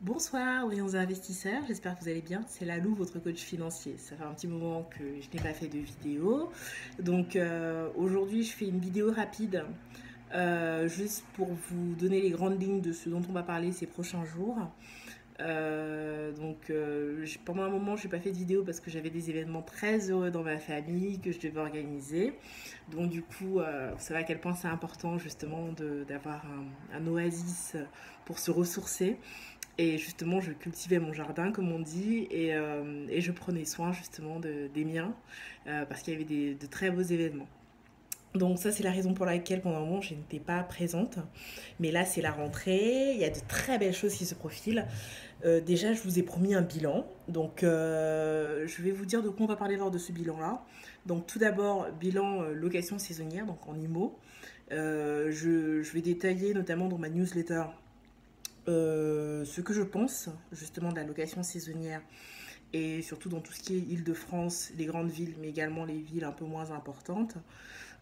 Bonsoir, brillants investisseurs, j'espère que vous allez bien. C'est Lalou, votre coach financier. Ça fait un petit moment que je n'ai pas fait de vidéo. Donc aujourd'hui, je fais une vidéo rapide juste pour vous donner les grandes lignes de ce dont on va parler ces prochains jours. Pendant un moment, je n'ai pas fait de vidéo parce que j'avais des événements très heureux dans ma famille que je devais organiser. Donc du coup, vous savez à quel point c'est important justement d'avoir un oasis pour se ressourcer. Et justement, je cultivais mon jardin, comme on dit, et je prenais soin justement des miens, parce qu'il y avait de très beaux événements. Donc ça, c'est la raison pour laquelle pendant un moment, je n'étais pas présente. Mais là, c'est la rentrée, il y a de très belles choses qui se profilent. Déjà, je vous ai promis un bilan. Donc, je vais vous dire de quoi on va parler lors de ce bilan-là. Donc, tout d'abord, bilan location saisonnière, donc en IMO. Je vais détailler notamment dans ma newsletter ce que je pense justement de la location saisonnière et surtout dans tout ce qui est Île-de-France, les grandes villes, mais également les villes un peu moins importantes.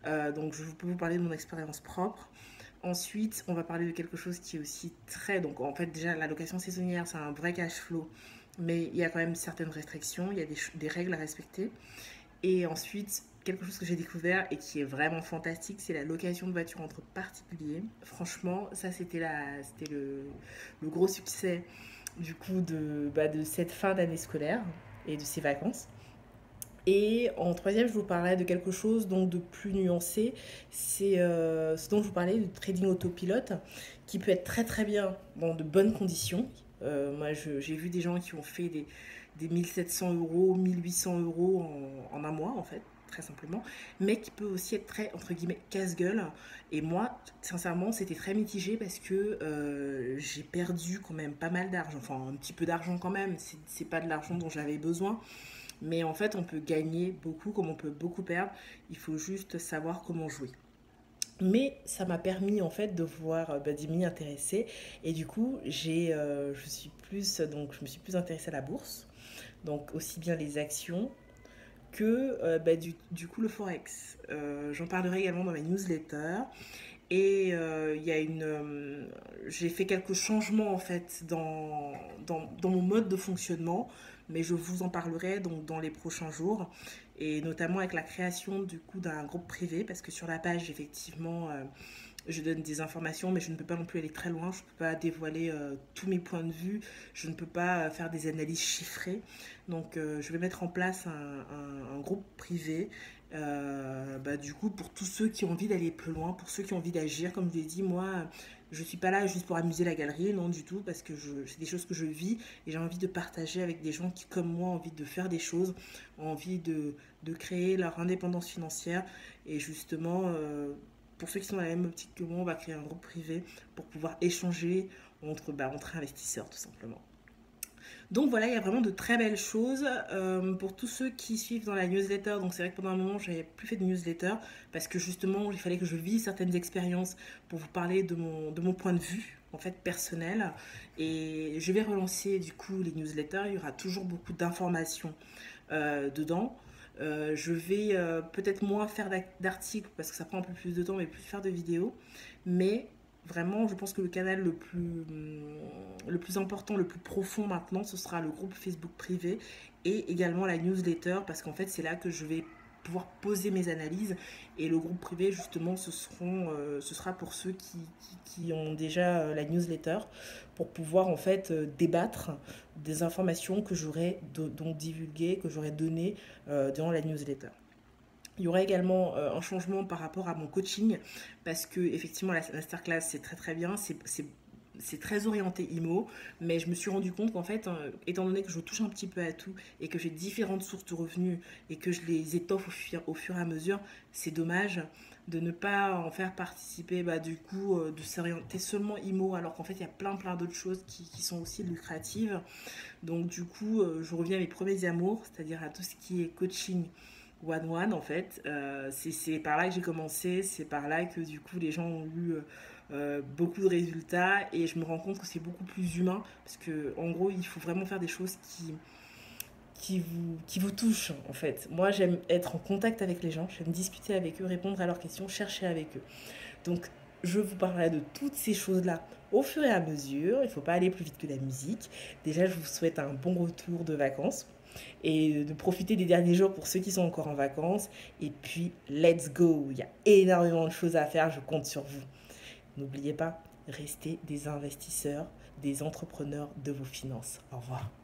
Donc je peux vous parler de mon expérience propre. Ensuite, on va parler de quelque chose qui est aussi très... Donc en fait déjà la location saisonnière, c'est un vrai cash flow, mais il y a quand même certaines restrictions, il y a des règles à respecter. Et ensuite, quelque chose que j'ai découvert et qui est vraiment fantastique, c'est la location de voitures entre particuliers. Franchement, ça c'était le gros succès du coup de cette fin d'année scolaire et de ces vacances. Et en troisième, je vous parlais de quelque chose donc de plus nuancé. C'est ce dont je vous parlais, du trading autopilote, qui peut être très très bien dans de bonnes conditions. J'ai vu des gens qui ont fait des 1700 euros, 1800 euros en un mois, en fait, très simplement, mais qui peut aussi être très, entre guillemets, casse-gueule. Et moi, sincèrement, c'était très mitigé parce que j'ai perdu quand même pas mal d'argent, enfin un petit peu d'argent quand même, c'est pas de l'argent dont j'avais besoin. Mais en fait, on peut gagner beaucoup comme on peut beaucoup perdre. Il faut juste savoir comment jouer. Mais ça m'a permis en fait de voir, de m'y intéresser. Et du coup, je me suis plus intéressée à la bourse. Donc aussi bien les actions que du coup le forex. J'en parlerai également dans ma newsletter. Et j'ai fait quelques changements en fait dans mon mode de fonctionnement, mais je vous en parlerai donc dans les prochains jours, et notamment avec la création du coup d'un groupe privé, parce que sur la page effectivement je donne des informations, mais je ne peux pas non plus aller très loin, je ne peux pas dévoiler tous mes points de vue, je ne peux pas faire des analyses chiffrées. Donc je vais mettre en place un groupe privé du coup, pour tous ceux qui ont envie d'aller plus loin, pour ceux qui ont envie d'agir, comme je l'ai dit, moi, je suis pas là juste pour amuser la galerie, non du tout, parce que c'est des choses que je vis et j'ai envie de partager avec des gens qui, comme moi, ont envie de faire des choses, ont envie de créer leur indépendance financière. Et justement, pour ceux qui sont dans la même optique que moi, on va créer un groupe privé pour pouvoir échanger entre investisseurs, tout simplement. Donc voilà, il y a vraiment de très belles choses pour tous ceux qui suivent dans la newsletter. Donc c'est vrai que pendant un moment, j'avais plus fait de newsletter parce que justement, il fallait que je vive certaines expériences pour vous parler de mon point de vue en fait personnel. Et je vais relancer du coup les newsletters. Il y aura toujours beaucoup d'informations dedans. Je vais peut-être moins faire d'articles parce que ça prend un peu plus de temps, mais plus faire de vidéos. Mais vraiment, je pense que le canal le plus important, le plus profond maintenant, ce sera le groupe Facebook privé et également la newsletter, parce qu'en fait, c'est là que je vais pouvoir poser mes analyses. Et le groupe privé, justement, ce sera pour ceux qui ont déjà la newsletter, pour pouvoir en fait débattre des informations que j'aurais donc divulguées, que j'aurais données dans la newsletter. Il y aura également un changement par rapport à mon coaching, parce que effectivement la masterclass c'est très très bien, c'est très orienté IMO, mais je me suis rendu compte qu'en fait, étant donné que je touche un petit peu à tout et que j'ai différentes sources de revenus et que je les étoffe au fur et à mesure, c'est dommage de ne pas en faire participer, du coup, de s'orienter seulement IMO, alors qu'en fait, il y a plein d'autres choses qui sont aussi lucratives. Donc, du coup, je reviens à mes premiers amours, c'est-à-dire à tout ce qui est coaching one-one en fait. C'est par là que j'ai commencé, c'est par là que du coup les gens ont eu beaucoup de résultats et je me rends compte que c'est beaucoup plus humain parce que en gros il faut vraiment faire des choses qui vous touchent en fait. Moi j'aime être en contact avec les gens, j'aime discuter avec eux, répondre à leurs questions, chercher avec eux. Donc Je vous parlerai de toutes ces choses-là au fur et à mesure. Il ne faut pas aller plus vite que la musique. Déjà, je vous souhaite un bon retour de vacances et de profiter des derniers jours pour ceux qui sont encore en vacances. Et puis, let's go! Il y a énormément de choses à faire, je compte sur vous. N'oubliez pas, restez des investisseurs, des entrepreneurs de vos finances. Au revoir.